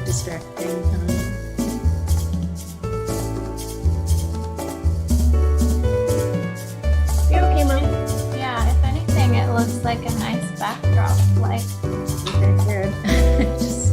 distracting. You're okay, Mom? Yeah, if anything, it looks like a nice backdrop. Like, Okay, good. Just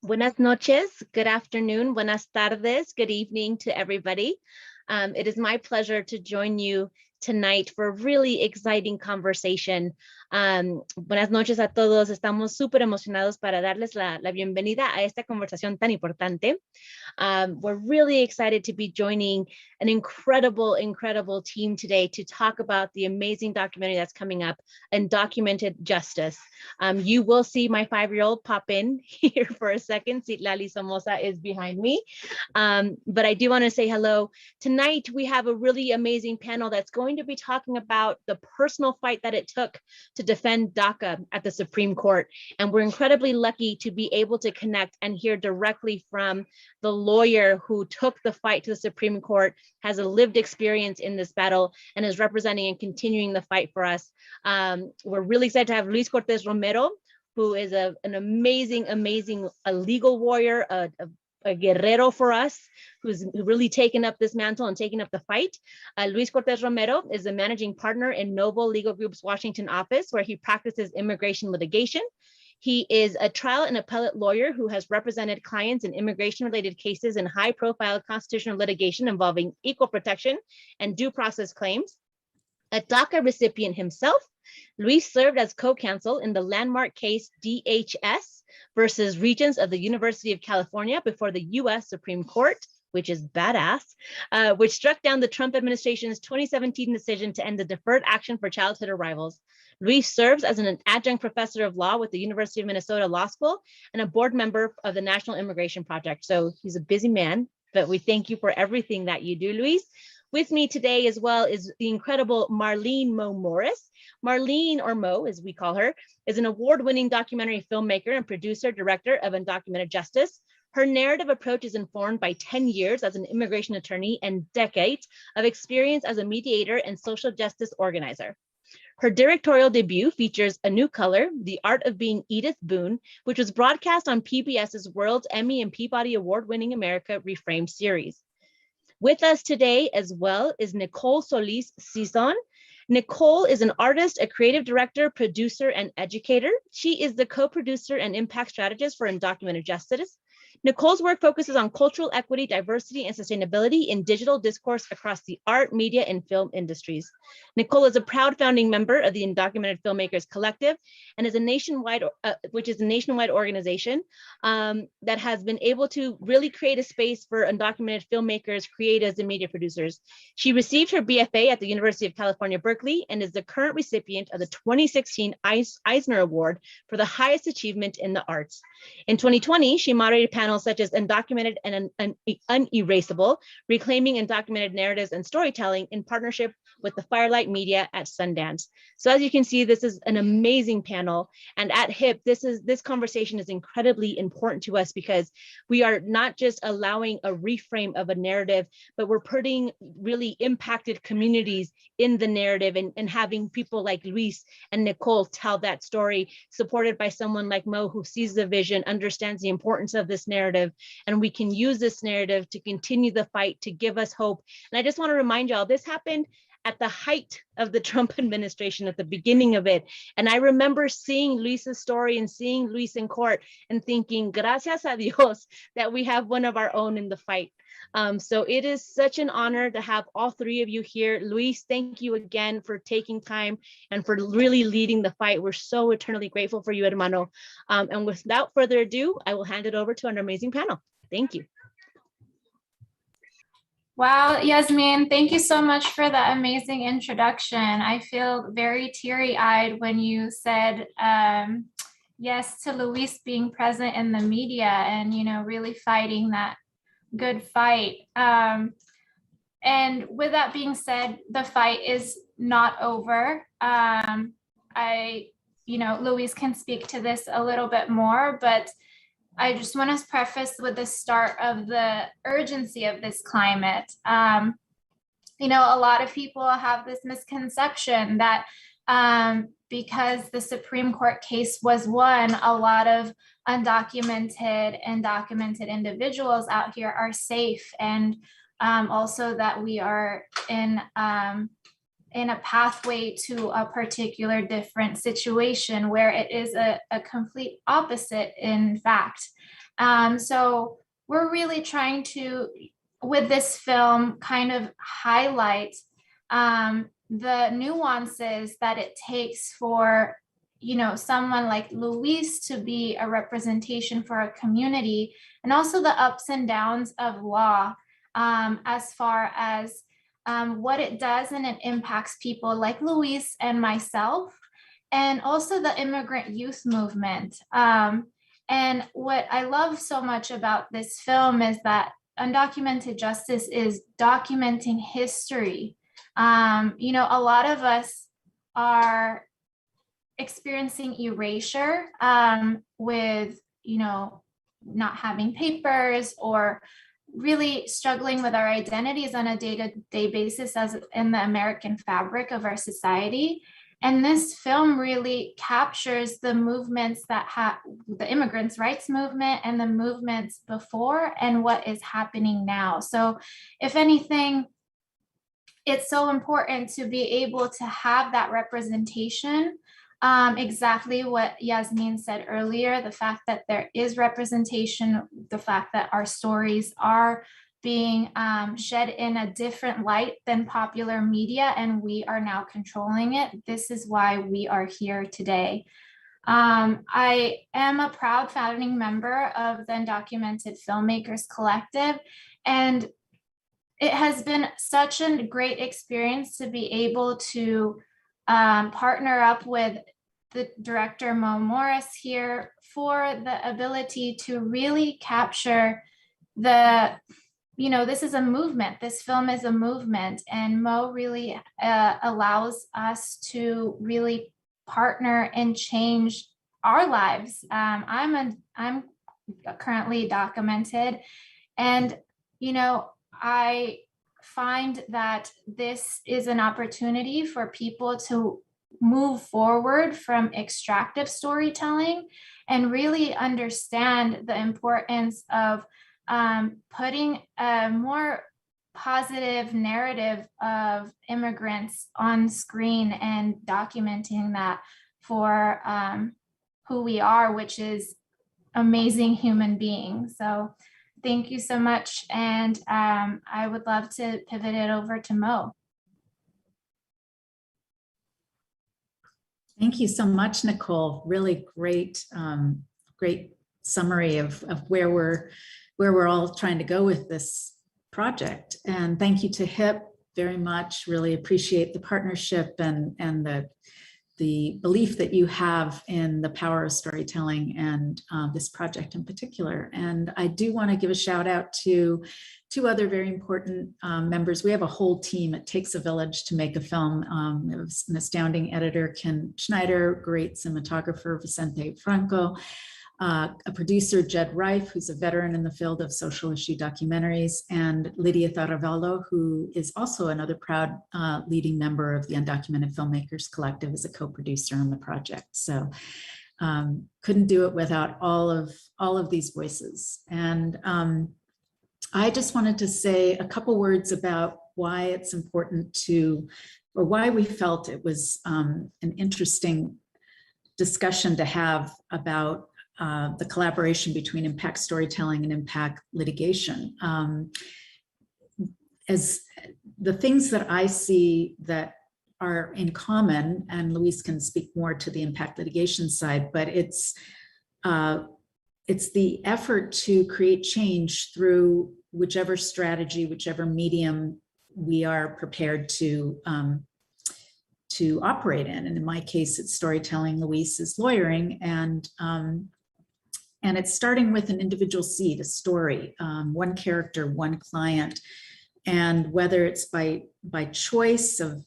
Buenas noches, good afternoon, buenas tardes, good evening to everybody. It is my pleasure to join you tonight for a really exciting conversation. Buenas noches a todos, estamos súper emocionados para darles la bienvenida a esta conversación tan importante. We're really excited to be joining an incredible team today to talk about the amazing documentary that's coming up, Undocumented Justice. You will see my 5-year-old pop in here for a second. Citlali Somoza is behind me. But I do want to say hello. Tonight, we have a really amazing panel that's going to be talking about the personal fight that it took to defend DACA at the Supreme Court. And we're incredibly lucky to be able to connect and hear directly from the lawyer who took the fight to the Supreme Court, has a lived experience in this battle, and is representing and continuing the fight for us. We're really excited to have Luis Cortes Romero, who is an amazing legal warrior, a guerrero for us, who's really taken up this mantle and taken up the fight. Luis Cortes Romero is the managing partner in Noble Legal Group's Washington office, where he practices immigration litigation. He is a trial and appellate lawyer who has represented clients in immigration-related cases and high-profile constitutional litigation involving equal protection and due process claims. A DACA recipient himself, Luis served as co-counsel in the landmark case DHS versus Regents of the University of California before the US Supreme Court, which is badass, which struck down the Trump administration's 2017 decision to end the deferred action for childhood arrivals. Luis serves as an adjunct professor of law with the University of Minnesota Law School and a board member of the National Immigration Project. So he's a busy man, but we thank you for everything that you do, Luis. With me today as well is the incredible Marlene Mo Morris. Marlene, or Mo as we call her, is an award-winning documentary filmmaker and producer, director of Undocumented Justice. Her narrative approach is informed by 10 years as an immigration attorney and decades of experience as a mediator and social justice organizer. Her directorial debut features A New Color, The Art of Being Edith Boone, which was broadcast on PBS's World Emmy and Peabody Award-winning America Reframed series. With us today as well is Nicole Solis-Sison. Nicole is an artist, a creative director, producer, and educator. She is the co-producer and impact strategist for Undocumented Justice. Nicole's work focuses on cultural equity, diversity, and sustainability in digital discourse across the art, media, and film industries. Nicole is a proud founding member of the Undocumented Filmmakers Collective and is a nationwide, which is a nationwide organization that has been able to really create a space for undocumented filmmakers, creators, and media producers. She received her BFA at the University of California, Berkeley, and is the current recipient of the 2016 Eisner Award for the highest achievement in the arts. In 2020, she moderated panels such as Undocumented and Unerasable, Reclaiming Undocumented Narratives and Storytelling in partnership with the Firelight Media at Sundance. So as you can see, this is an amazing panel. And at HIP, this conversation is incredibly important to us because we are not just allowing a reframe of a narrative, but we're putting really impacted communities in the narrative and having people like Luis and Nicole tell that story, supported by someone like Mo who sees the vision, understands the importance of this narrative, and we can use this narrative to continue the fight, to give us hope. And I just want to remind y'all, this happened at the height of the Trump administration, at the beginning of it. And I remember seeing Luis's story and seeing Luis in court and thinking, gracias a Dios, that we have one of our own in the fight. So it is such an honor to have all three of you here. Luis, thank you again for taking time and for really leading the fight. We're so eternally grateful for you, hermano. And without further ado, I will hand it over to our amazing panel. Thank you. Wow, Yasmin, thank you so much for that amazing introduction. I feel very teary-eyed when you said yes to Luis being present in the media and, you know, really fighting that good fight. And with that being said, the fight is not over. Luis can speak to this a little bit more, but I just want to preface with the start of the urgency of this climate. A lot of people have this misconception that because the Supreme Court case was won, a lot of undocumented and documented individuals out here are safe, and also that we are in a pathway to a particular different situation where it is a complete opposite, in fact. So we're really trying to, with this film, kind of highlight the nuances that it takes for, someone like Luis to be a representation for a community, and also the ups and downs of law as far as what it does and it impacts people like Luis and myself, and also the immigrant youth movement. And what I love so much about this film is that Undocumented Justice is documenting history. A lot of us are experiencing erasure with, not having papers, or really struggling with our identities on a day-to-day basis as in the American fabric of our society. And this film really captures the movements that the immigrants' rights movement and the movements before and what is happening now. So if anything, it's so important to be able to have that representation. Exactly what Yasmin said earlier, the fact that there is representation, the fact that our stories are being shed in a different light than popular media, and we are now controlling it. This is why we are here today. I am a proud founding member of the Undocumented Filmmakers Collective, and it has been such a great experience to be able to partner up with the director Mo Morris here for the ability to really capture this is a movement. This film is a movement, and Mo really allows us to really partner and change our lives. I'm currently documented, and I find that this is an opportunity for people to move forward from extractive storytelling and really understand the importance of putting a more positive narrative of immigrants on screen and documenting that for who we are, which is amazing human beings. So thank you so much. And I would love to pivot it over to Mo. Thank you so much, Nicole. Really great, great summary of where we're all trying to go with this project. And thank you to HIP very much. Really appreciate the partnership and the the belief that you have in the power of storytelling and this project in particular. And I do want to give a shout out to two other very important members. We have a whole team. It takes a village to make a film. It was an astounding editor, Ken Schneider, great cinematographer, Vicente Franco, a producer, Jed Reif, who's a veteran in the field of social issue documentaries, and Lydia Taravallo, who is also another proud leading member of the Undocumented Filmmakers Collective, as a co-producer on the project. So couldn't do it without all of these voices. And I just wanted to say a couple words about why it's important to, or why we felt it was an interesting discussion to have about the collaboration between impact storytelling and impact litigation. As the things that I see that are in common, and Luis can speak more to the impact litigation side, but it's the effort to create change through whichever strategy, whichever medium we are prepared to operate in. And in my case, it's storytelling. Luis is lawyering, and it's starting with an individual seed, a story, one character, one client. And whether it's by choice of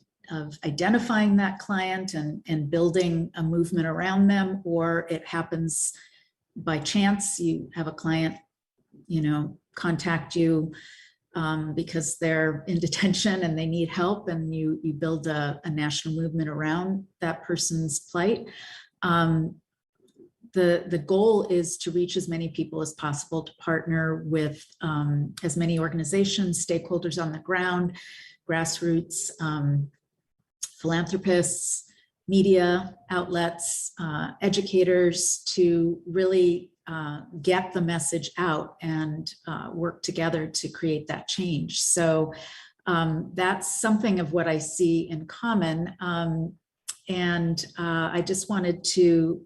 identifying that client and building a movement around them, or it happens by chance, you have a client, contact you because they're in detention and they need help, and you build a national movement around that person's plight. The goal is to reach as many people as possible, to partner with as many organizations, stakeholders on the ground, grassroots, philanthropists, media outlets, educators, to really get the message out and work together to create that change. So that's something of what I see in common. And I just wanted to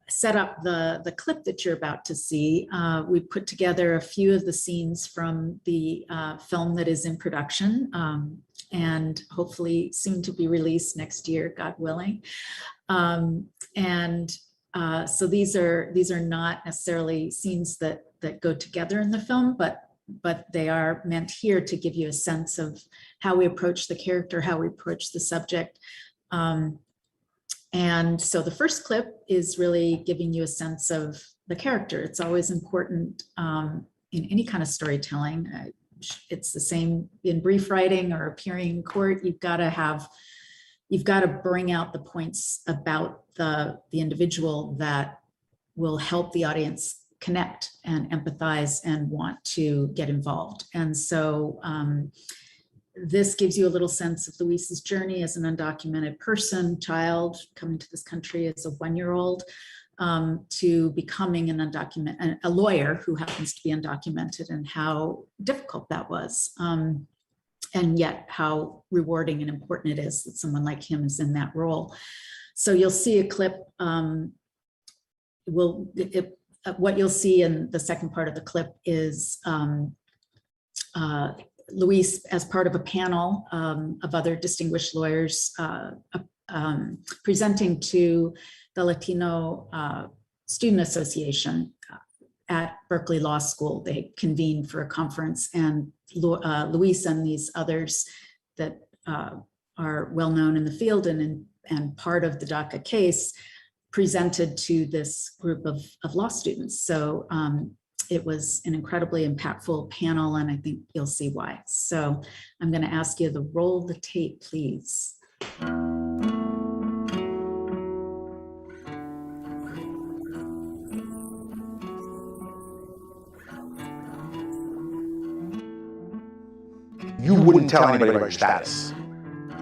set up the clip that you're about to see. We put together a few of the scenes from the film that is in production and hopefully soon to be released next year, God willing. So these are not necessarily scenes that go together in the film, but they are meant here to give you a sense of how we approach the character, how we approach the subject. And so the first clip is really giving you a sense of the character. It's always important in any kind of storytelling. It's the same in brief writing or appearing in court. You've got to bring out the points about the individual that will help the audience connect and empathize and want to get involved. And so this gives you a little sense of Luis's journey as an undocumented child coming to this country as a 1-year-old, to becoming a lawyer who happens to be undocumented, and how difficult that was. And yet how rewarding and important it is that someone like him is in that role. So you'll see a clip. What you'll see in the second part of the clip is Luis, as part of a panel of other distinguished lawyers, presenting to the Latino Student Association at Berkeley Law School. They convened for a conference, and Luis and these others that are well known in the field and part of the DACA case presented to this group of law students. So it was an incredibly impactful panel, and I think you'll see why. So I'm going to ask you to roll the tape, please. You wouldn't tell anybody about your status.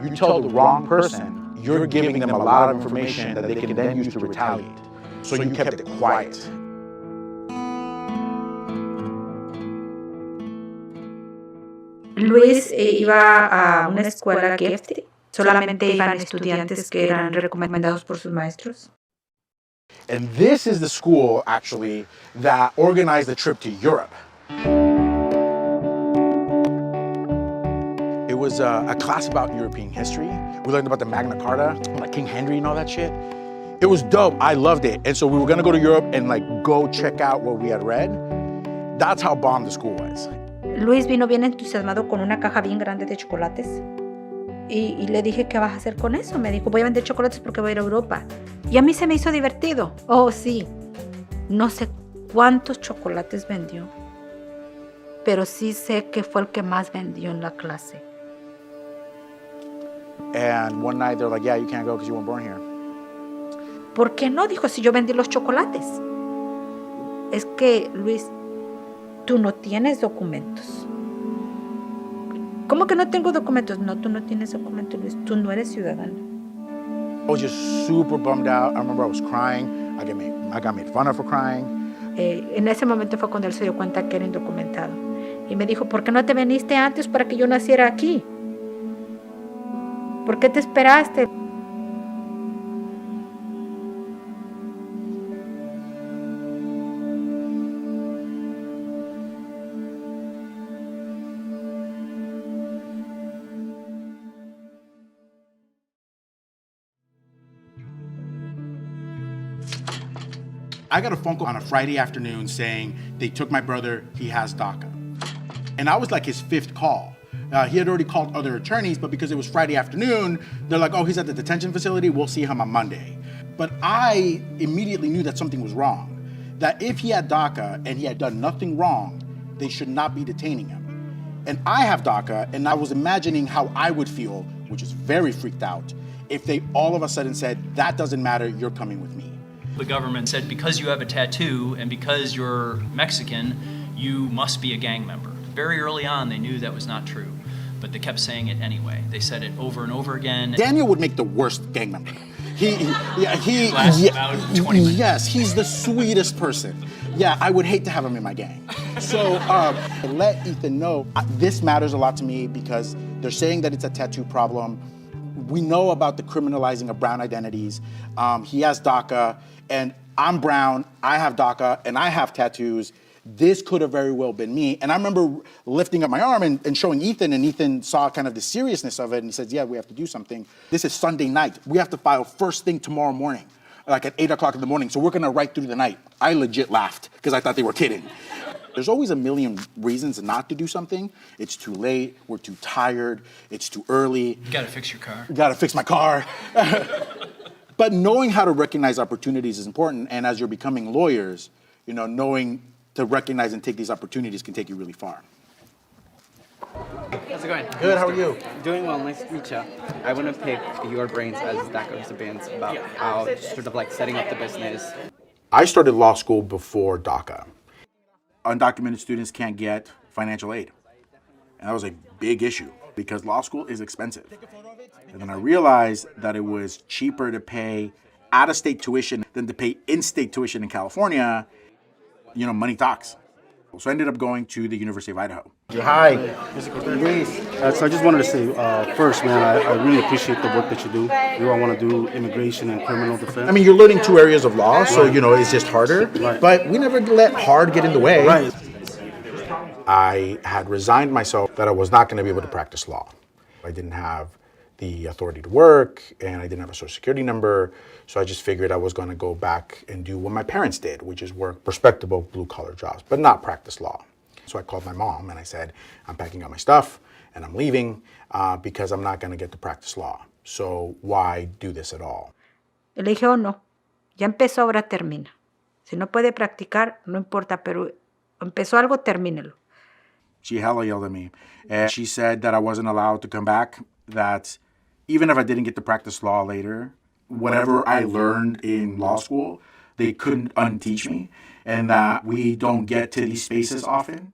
You tell the wrong person, you're giving them a lot of information that they can then use to retaliate. So you kept it quiet. Luis iba a una escuela gifted. Solamente iban estudiantes que eran recomendados por sus maestros. And this is the school, actually, that organized the trip to Europe. It was a class about European history. We learned about the Magna Carta, like King Henry and all that shit. It was dope. I loved it. And so we were gonna go to Europe and like go check out what we had read. That's how bomb the school was. Luis vino bien entusiasmado con una caja bien grande de chocolates. Y le dije, ¿qué vas a hacer con eso? Me dijo, voy a vender chocolates porque voy a ir a Europa. Y a mí se me hizo divertido. Oh, sí. No sé cuántos chocolates vendió, pero sí sé que fue el que más vendió en la clase. And one night they're like, yeah, you can't go because you weren't born here. ¿Por qué no? Dijo, si yo vendí los chocolates. Es que, Luis, tú no tienes documentos. ¿Cómo que no tengo documentos? No, tú no tienes documentos, Luis. Tú no eres ciudadano. I was just super bummed out. I remember I was crying. I got made fun of for crying. En ese momento fue cuando él se dio cuenta que era indocumentado. Y me dijo, ¿por qué no te viniste antes para que yo naciera aquí? ¿Por qué te esperaste? I got a phone call on a Friday afternoon saying they took my brother, he has DACA. And I was like his fifth call. He had already called other attorneys, but because it was Friday afternoon, they're like, oh, he's at the detention facility, we'll see him on Monday. But I immediately knew that something was wrong. That if he had DACA and he had done nothing wrong, they should not be detaining him. And I have DACA, and I was imagining how I would feel, which is very freaked out, if they all of a sudden said, that doesn't matter, you're coming with me. The government said because you have a tattoo and because you're Mexican, you must be a gang member. Very early on, they knew that was not true, but they kept saying it anyway. They said it over and over again. Daniel would make the worst gang member. About 20 minutes. Yes, he's the sweetest person. Yeah, I would hate to have him in my gang. So let Ethan know this matters a lot to me because they're saying that it's a tattoo problem. We know about the criminalizing of brown identities. He has DACA, and I'm brown, I have DACA, and I have tattoos. This could have very well been me. And I remember lifting up my arm and showing Ethan, and Ethan saw kind of the seriousness of it, and he says, yeah, we have to do something. This is Sunday night. We have to file first thing tomorrow morning, like at 8 o'clock in the morning, so we're gonna write through the night. I legit laughed, because I thought they were kidding. There's always a million reasons not to do something. It's too late, we're too tired, it's too early. You gotta fix your car. You gotta fix my car. But knowing how to recognize opportunities is important, and as you're becoming lawyers, you know, knowing to recognize and take these opportunities can take you really far. How's it going? Good, how are you? Doing well, nice to meet you. I want to pick your brains as DACA recipients about how sort of like setting up the business. I started law school before DACA. Undocumented students can't get financial aid. And that was a big issue because law school is expensive. And then I realized that it was cheaper to pay out-of-state tuition than to pay in-state tuition in California. You know, money talks. So I ended up going to the University of Idaho. Hi, Luis. So I just wanted to say, first, man, I really appreciate the work that you do. You all want to do immigration and criminal defense. I mean, you're learning two areas of law, so, you know, it's just harder. Right. But we never let hard get in the way. Right. I had resigned myself that I was not going to be able to practice law. I didn't have the authority to work, and I didn't have a social security number, so I just figured I was going to go back and do what my parents did, which is work respectable blue-collar jobs, but not practice law. So I called my mom and I said, I'm packing up my stuff and I'm leaving because I'm not going to get to practice law. So why do this at all? Le dije, oh, no, ya empezó, ahora termina. Si no puede practicar, no importa, pero empezó algo, termínelo. She hella yelled at me, and she said that I wasn't allowed to come back, that even if I didn't get to practice law later, whatever I learned in law school, they couldn't unteach me, and that we don't get to these spaces often.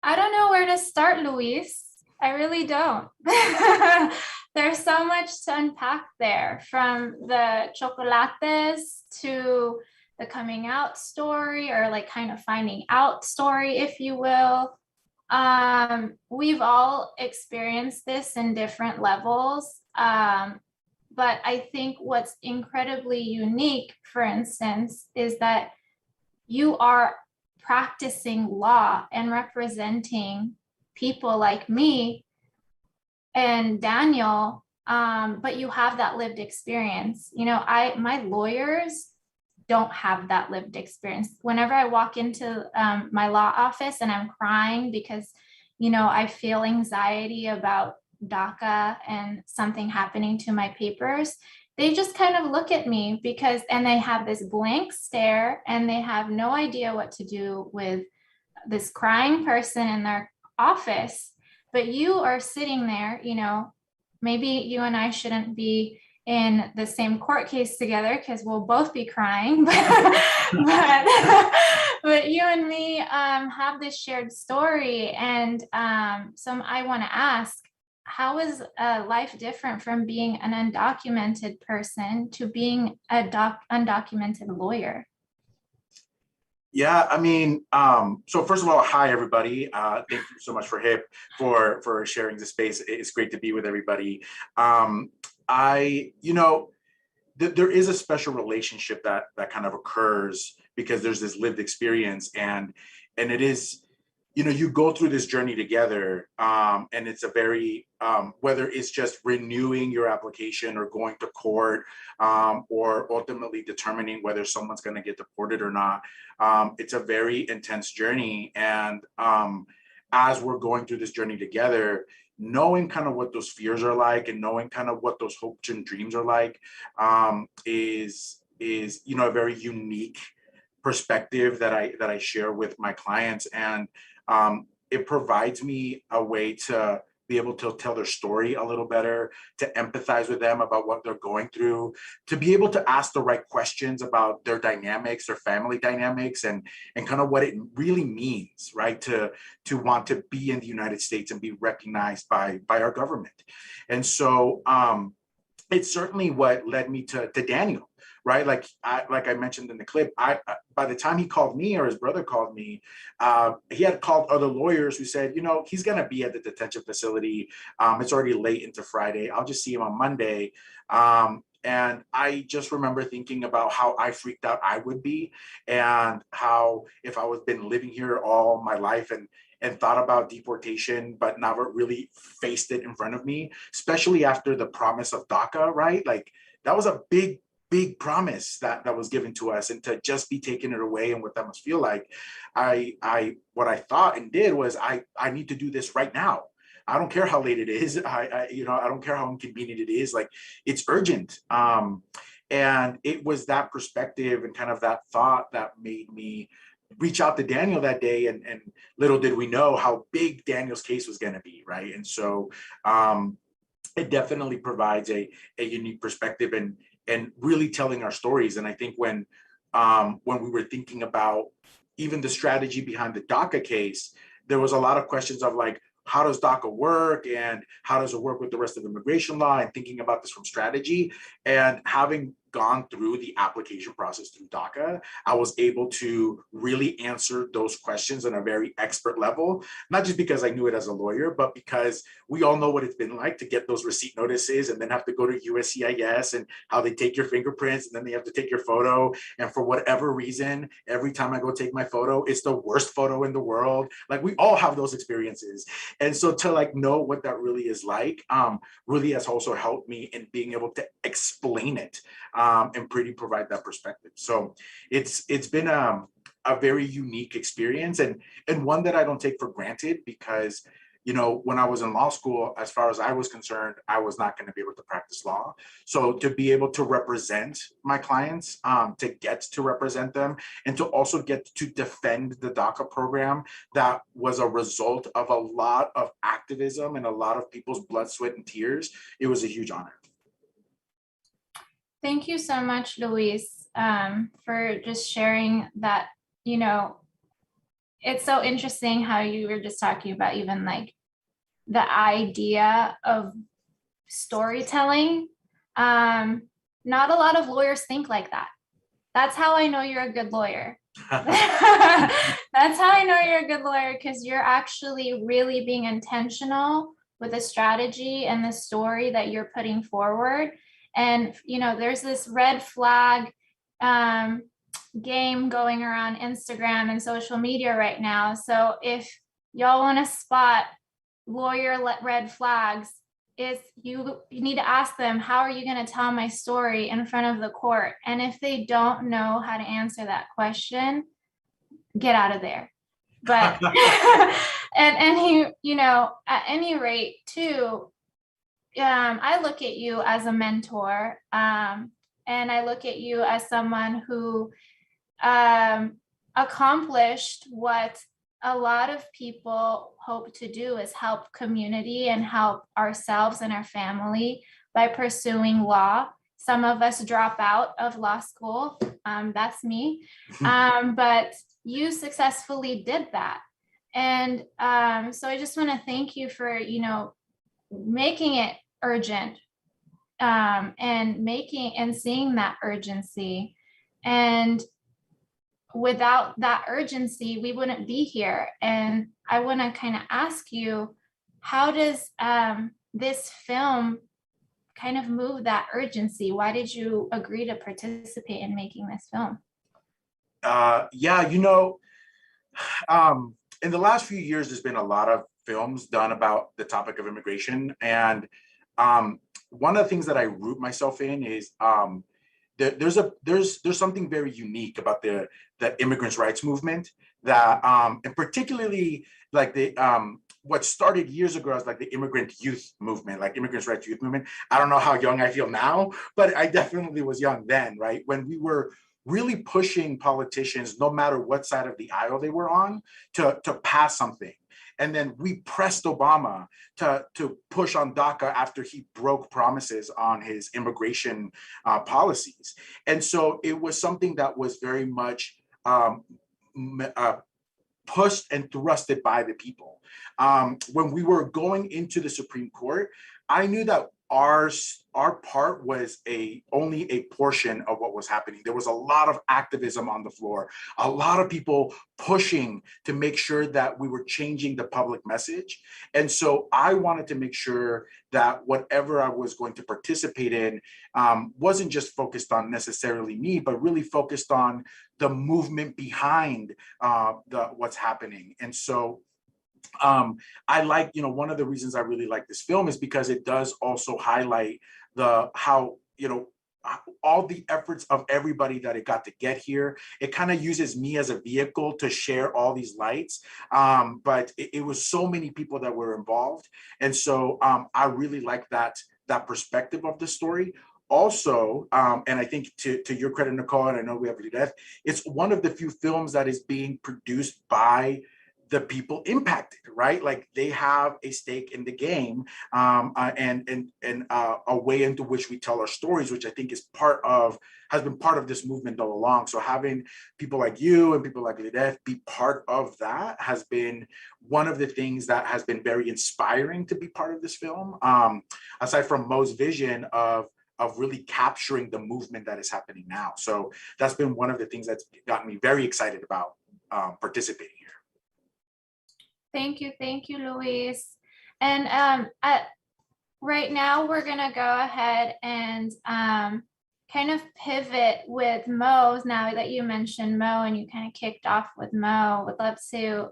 I don't know where to start, Luis. I really don't. There's so much to unpack there, from the chocolates to the coming out story, or like kind of finding out story, if you will. We've all experienced this in different levels. But I think what's incredibly unique, for instance, is that you are practicing law and representing people like me and Daniel, but you have that lived experience. You know, my lawyers don't have that lived experience. Whenever I walk into my law office and I'm crying because, you know, I feel anxiety about DACA and something happening to my papers, they just kind of look at me and they have this blank stare and they have no idea what to do with this crying person in their office. But you are sitting there, you know, maybe you and I shouldn't be in the same court case together because we'll both be crying, but you and me have this shared story. And so I want to ask, how is life different from being an undocumented person to being a undocumented lawyer? Yeah, I mean, so first of all, hi everybody. Thank you so much for HIP for sharing the space. It's great to be with everybody. You know, there is a special relationship that kind of occurs because there's this lived experience, and it is, you know, you go through this journey together, and it's a very, whether it's just renewing your application or going to court, or ultimately determining whether someone's going to get deported or not. It's a very intense journey. And as we're going through this journey together, knowing kind of what those fears are like and knowing kind of what those hopes and dreams are like, is, you know, a very unique perspective that I share with my clients. And it provides me a way to be able to tell their story a little better, to empathize with them about what they're going through, to be able to ask the right questions about their dynamics, their family dynamics, and kind of what it really means, right, to want to be in the United States and be recognized by our government. And so it's certainly what led me to Daniel, right? Like I mentioned in the clip, by the time he called me or his brother called me, he had called other lawyers who said, you know, he's going to be at the detention facility. It's already late into Friday. I'll just see him on Monday. And I just remember thinking about how I freaked out I would be, and how if I was been living here all my life and thought about deportation, but never really faced it in front of me, especially after the promise of DACA, right? Like that was a big promise that was given to us, and to just be taking it away and what that must feel like. What I thought and did was I need to do this right now. I don't care how late it is. I don't care how inconvenient it is. Like it's urgent. And it was that perspective and kind of that thought that made me reach out to Daniel that day, and little did we know how big Daniel's case was going to be, right? And so it definitely provides a unique perspective and really telling our stories. And I think when we were thinking about even the strategy behind the DACA case, there was a lot of questions of like, how does DACA work and how does it work with the rest of immigration law, and thinking about this from strategy. And having gone through the application process through DACA, I was able to really answer those questions on a very expert level, not just because I knew it as a lawyer, but because we all know what it's been like to get those receipt notices and then have to go to USCIS and how they take your fingerprints and then they have to take your photo. And for whatever reason, every time I go take my photo, it's the worst photo in the world. Like we all have those experiences. And so to like know what that really is like, really has also helped me in being able to explain it, and pretty provide that perspective. So it's been a very unique experience, and one that I don't take for granted, because you know, when I was in law school, as far as I was concerned, I was not going to be able to practice law. So to be able to represent my clients, to get to represent them, and to also get to defend the DACA program, that was a result of a lot of activism and a lot of people's blood, sweat, and tears. It was a huge honor. Thank you so much, Luis, for just sharing that. You know, it's so interesting how you were just talking about even like the idea of storytelling. Not a lot of lawyers think like that. That's how I know you're a good lawyer. That's how I know you're a good lawyer, because you're actually really being intentional with the strategy and the story that you're putting forward. And, you know, there's this red flag game going around Instagram and social media right now. So if y'all want to spot lawyer red flags, is you need to ask them, how are you going to tell my story in front of the court? And if they don't know how to answer that question, get out of there. But and you know, at any rate too, I look at you as a mentor, and I look at you as someone who accomplished what a lot of people hope to do, is help community and help ourselves and our family by pursuing law. Some of us drop out of law school. That's me. But you successfully did that. And so I just want to thank you for, you know, making it urgent, and seeing that urgency. And without that urgency, we wouldn't be here. And I want to kind of ask you, how does this film kind of move that urgency? Why did you agree to participate in making this film? Yeah, you know, in the last few years, there's been a lot of films done about the topic of immigration. And one of the things that I root myself in is there's something very unique about the immigrants' rights movement, that and particularly like the what started years ago as like the immigrant youth movement, like immigrants' rights youth movement. I don't know how young I feel now, but I definitely was young then, right? When we were really pushing politicians, no matter what side of the aisle they were on, to pass something. And then we pressed Obama to push on DACA after he broke promises on his immigration policies. And so it was something that was very much pushed and thrusted by the people. When we were going into the Supreme Court, I knew that our part was only a portion of what was happening. There was a lot of activism on the floor, a lot of people pushing to make sure that we were changing the public message. And so I wanted to make sure that whatever I was going to participate in wasn't just focused on necessarily me, but really focused on the movement behind what's happening. And so I like, you know, one of the reasons I really like this film is because it does also highlight how, you know, all the efforts of everybody that it got to get here. It kind of uses me as a vehicle to share all these lights. But it was so many people that were involved. And so I really like that perspective of the story. Also, and I think to your credit, Nicole, and I know we have Lideth, it's one of the few films that is being produced by the people impacted, right? Like they have a stake in the game, and a way into which we tell our stories, which I think has been part of this movement all along. So having people like you and people like Lideth be part of that has been one of the things that has been very inspiring to be part of this film. Aside from Mo's vision of really capturing the movement that is happening now. So that's been one of the things that's gotten me very excited about participating here. Thank you, Luis. And right now we're gonna go ahead and kind of pivot with Mo. Now that you mentioned Mo and you kind of kicked off with Mo, would love to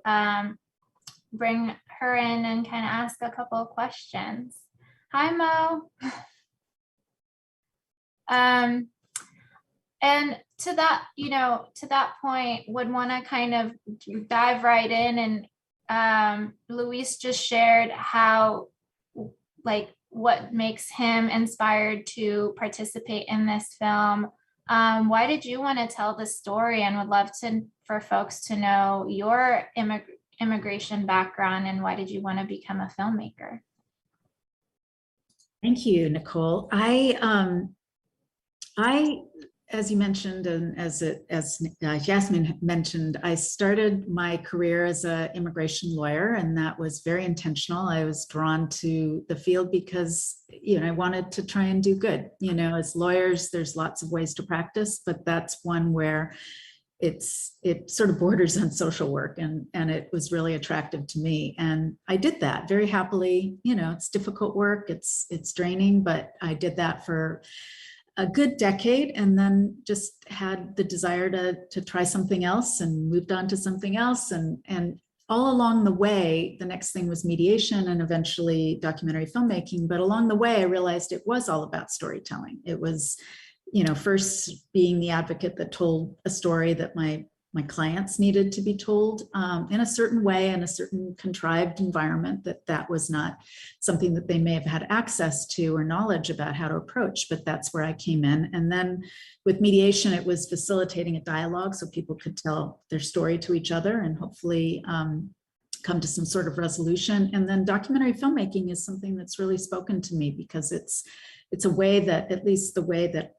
bring her in and kind of ask a couple of questions. Hi, Mo. And to that point, would want to kind of dive right in. And Luis just shared how, like, what makes him inspired to participate in this film. Why did you want to tell the story? And would love for folks to know your immigration background and why did you want to become a filmmaker? Thank you, Nicole. As you mentioned, and as Yasmin mentioned, I started my career as an immigration lawyer, and that was very intentional. I was drawn to the field because, I wanted to try and do good. As lawyers, there's lots of ways to practice, but that's one where it sort of borders on social work, and it was really attractive to me. And I did that very happily. It's difficult work, it's draining, but I did that for a good decade, and then just had the desire to try something else and moved on to something else. And all along the way, the next thing was mediation and eventually documentary filmmaking. But along the way, I realized it was all about storytelling. It was, first being the advocate that told a story that my clients needed to be told in a certain way, in a certain contrived environment, that was not something that they may have had access to or knowledge about how to approach, but that's where I came in. And then with mediation, it was facilitating a dialogue so people could tell their story to each other and hopefully come to some sort of resolution. And then documentary filmmaking is something that's really spoken to me because it's a way that, at least the way that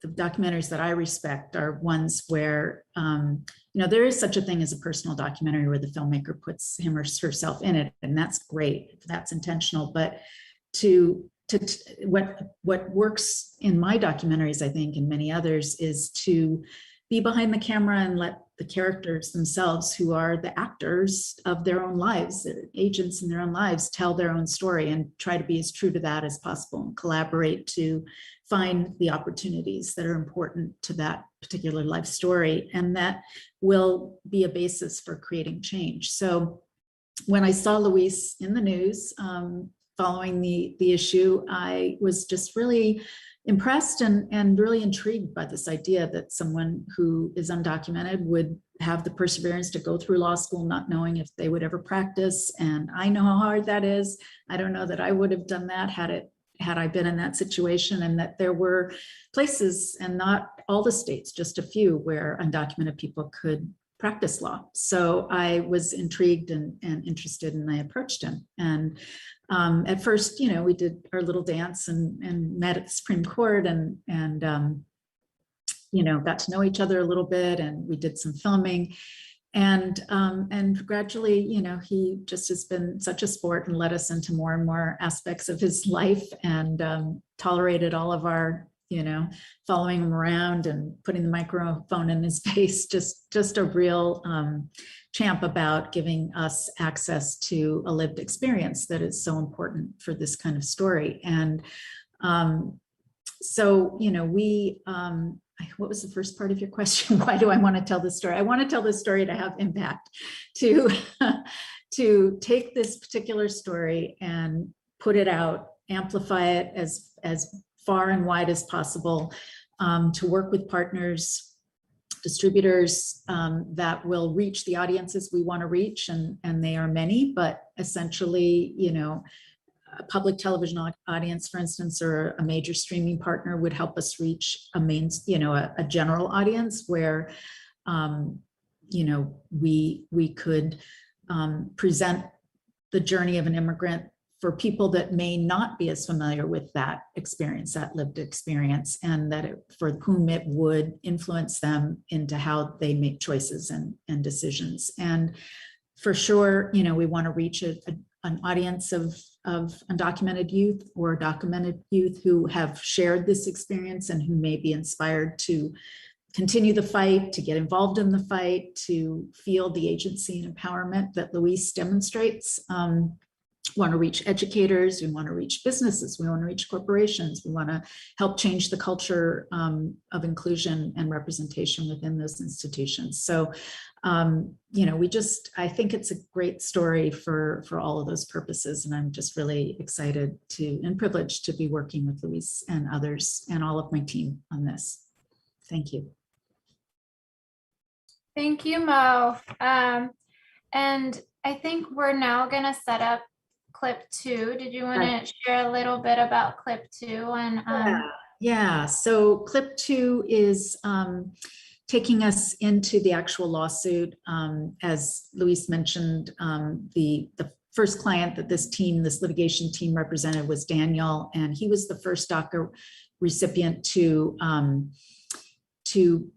the documentaries that I respect are ones where, there is such a thing as a personal documentary where the filmmaker puts him or herself in it, and that's great if that's intentional. But what works in my documentaries, I think, and many others, is to be behind the camera and let the characters themselves, who are the actors of their own lives, agents in their own lives, tell their own story and try to be as true to that as possible and collaborate to find the opportunities that are important to that particular life story. And that will be a basis for creating change. So when I saw Luis in the news following the issue, I was just really impressed and really intrigued by this idea that someone who is undocumented would have the perseverance to go through law school not knowing if they would ever practice. And I know how hard that is. I don't know that I would have done that had I been in that situation, and that there were places, and not all the states, just a few, where undocumented people could practice law. So I was intrigued and interested, and I approached him. And at first, we did our little dance and met at the Supreme Court and got to know each other a little bit, and we did some filming. And gradually, he just has been such a sport and let us into more and more aspects of his life, and tolerated all of our, following him around and putting the microphone in his face. Just a real champ about giving us access to a lived experience that is so important for this kind of story. And so, what was the first part of your question? Why do I want to tell this story? I want to tell this story to have impact, to take this particular story and put it out, amplify it as far and wide as possible, to work with partners, distributors that will reach the audiences we want to reach, and they are many, but essentially, a public television audience, for instance, or a major streaming partner would help us reach a general audience where, we could present the journey of an immigrant for people that may not be as familiar with that experience, that lived experience, and for whom it would influence them into how they make choices and decisions. And for sure, we want to reach an audience of undocumented youth or documented youth who have shared this experience and who may be inspired to continue the fight, to get involved in the fight, to feel the agency and empowerment that Luis demonstrates. We want to reach educators, we want to reach businesses, we want to reach corporations, we want to help change the culture of inclusion and representation within those institutions. So, I think it's a great story for all of those purposes. And I'm just really excited and privileged to be working with Luis and others and all of my team on this. Thank you. Thank you, Mo. And I think we're now going to set up clip 2. Did you want to share a little bit about clip 2? And yeah. So clip 2 is taking us into the actual lawsuit. As Luis mentioned, the first client that this litigation team represented was Daniel, and he was the first DACA recipient to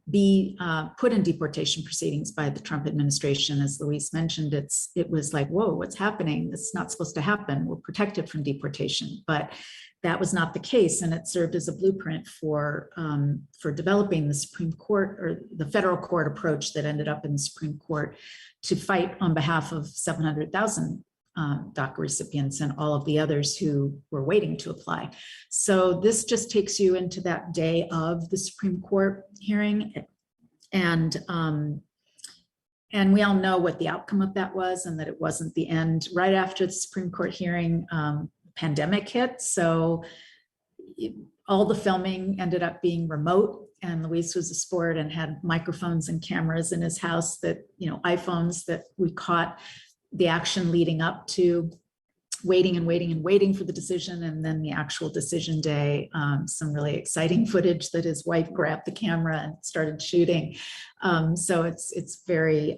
be put in deportation proceedings by the Trump administration. As Luis mentioned, it was like, whoa, what's happening? It's not supposed to happen. We're protected from deportation, but that was not the case, and it served as a blueprint for developing the Supreme Court, or the federal court approach that ended up in the Supreme Court, to fight on behalf of 700,000 DACA recipients and all of the others who were waiting to apply. So this just takes you into that day of the Supreme Court hearing. And we all know what the outcome of that was, and that it wasn't the end. Right after the Supreme Court hearing, pandemic hit. So all the filming ended up being remote, and Luis was a sport and had microphones and cameras in his house that, iPhones, that we caught the action leading up to waiting and waiting and waiting for the decision. And then the actual decision day, some really exciting footage that his wife grabbed the camera and started shooting. So it's very,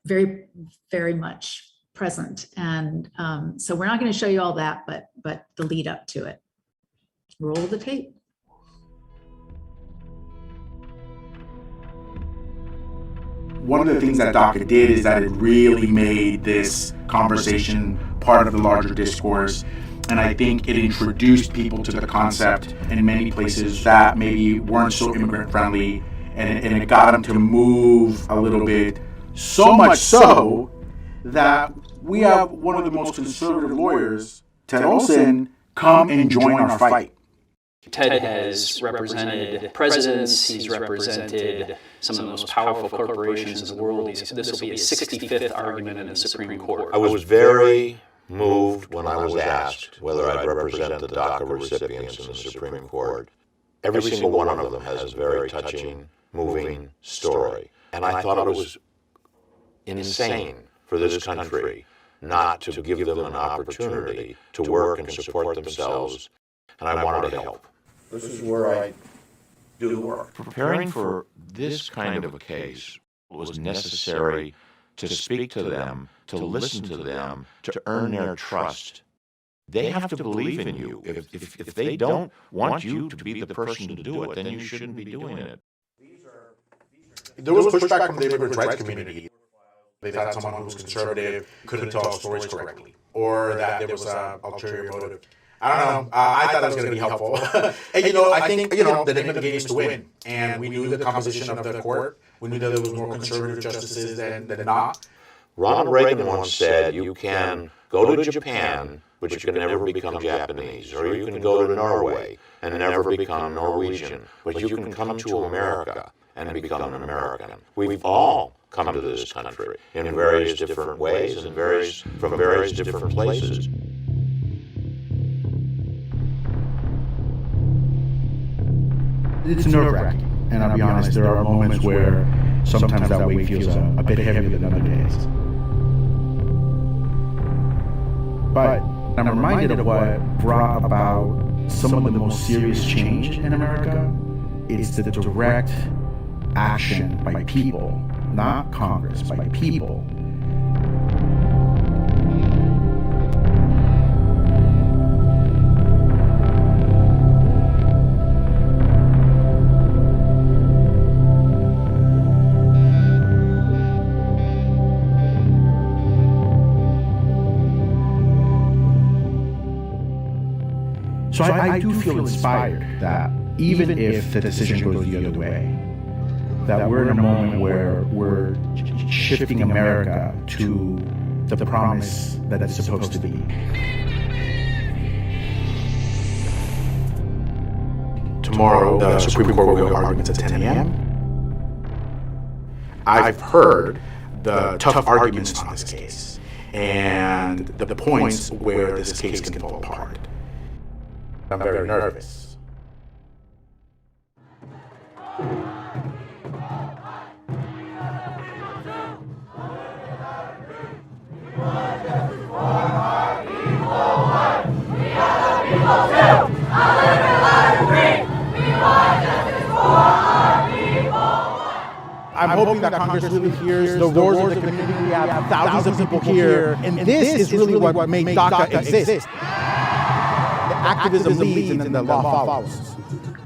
very, very much present. And so we're not going to show you all that, but the lead up to it. Roll the tape. One of the things that DACA did is that it really made this conversation part of the larger discourse. And I think it introduced people to the concept in many places that maybe weren't so immigrant friendly. And it got them to move a little bit, so much so that we have one of the most conservative lawyers, Ted Olson, come and join our fight. Ted has represented presidents, he's represented some of the most powerful corporations in the world. This will be his 65th argument in the Supreme Court. I was very moved when I was asked whether I'd represent the DACA recipients in the Supreme Court. Every single one of them has a very touching, moving story. And I thought it was insane for this country not to give them an opportunity to work and support themselves. And I wanted to help. This is where I do the work. Preparing for this kind of a case was necessary to speak to them, to listen to them, to earn their trust. They have to believe in you. If they don't want you to be the person to do it, then you shouldn't be doing it. There was pushback from the immigrant rights community. They thought someone who was conservative couldn't tell stories correctly, or that there was an ulterior motive. I don't know. I thought it was going to be helpful. And, I think, the name of the game is to win. And we knew the composition of the court. We knew that there was more conservative justices than not. Ronald Reagan once said, you can go to Japan, but you can never become Japanese. Or you can go to Norway and never become Norwegian. But you can come to America and become an American. We've all come to this country in various different ways and from various different places. It's nerve-wracking, and I'll be honest, there are moments where sometimes that weight feels a bit heavier than other days. But I'm reminded of what brought about some of the most serious change in America. It's the direct action by people, not Congress, by people. So I do feel inspired that even if the decision goes the other way, that we're in a moment where we're shifting America to the promise that it's supposed to be. Tomorrow, the Supreme Court will have arguments at 10 a.m. I've heard the tough arguments on this case and the points where this case can fall apart. I'm very nervous. I'm hoping that Congress really hears the roars of the community. We have thousands of people here, and this is really what made DACA exist. Activism leads and then the law follows.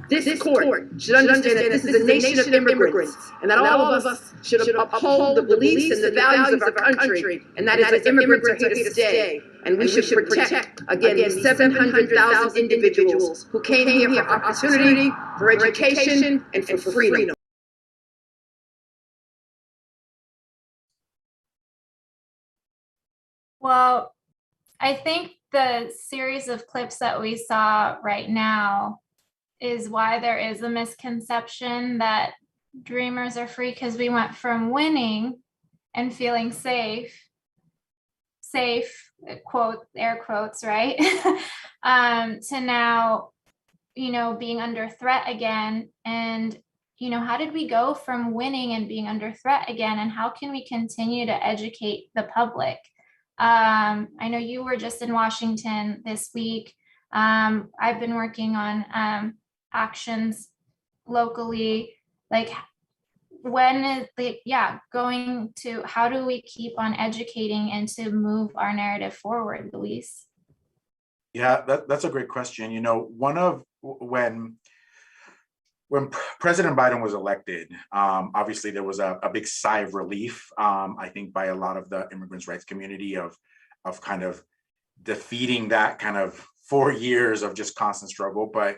This court should understand that this is a nation of immigrants and that all of us should uphold the beliefs and the values of our country, and that is that immigrants are here to stay. And we should protect, again, these 700,000 individuals who came here for opportunity, for education, and for freedom. Well, I think the series of clips that we saw right now is why there is a misconception that dreamers are free, because we went from winning and feeling safe, quote, air quotes, right? To now, being under threat again. And, how did we go from winning and being under threat again? And how can we continue to educate the public? I know you were just in Washington this week. I've been working on actions locally. Like, when is going to, how do we keep on educating and to move our narrative forward, Luis? Yeah, that's a great question. When President Biden was elected, obviously there was a big sigh of relief, I think, by a lot of the immigrants' rights community of kind of defeating that kind of 4 years of just constant struggle. But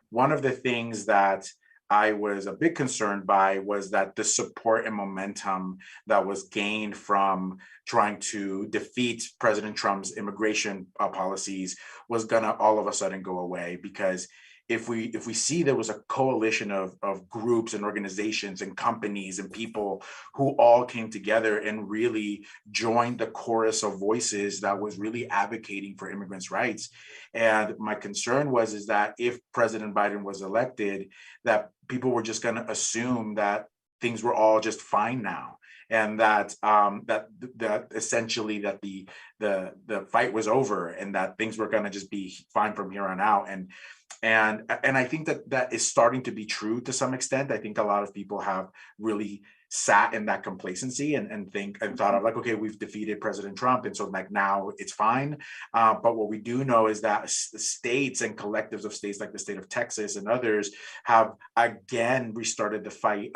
one of the things that I was a bit concerned by was that the support and momentum that was gained from trying to defeat President Trump's immigration policies was gonna all of a sudden go away, because if we see there was a coalition of groups and organizations and companies and people who all came together and really joined the chorus of voices that was really advocating for immigrants' rights. And my concern is that if President Biden was elected, that people were just going to assume that things were all just fine now, and that that essentially that the fight was over and that things were going to just be fine from here on out. And I think that is starting to be true to some extent. I think a lot of people have really sat in that complacency and thought of like, okay, we've defeated President Trump, and so like now it's fine. But what we do know is that states and collectives of states like the state of Texas and others have again restarted the fight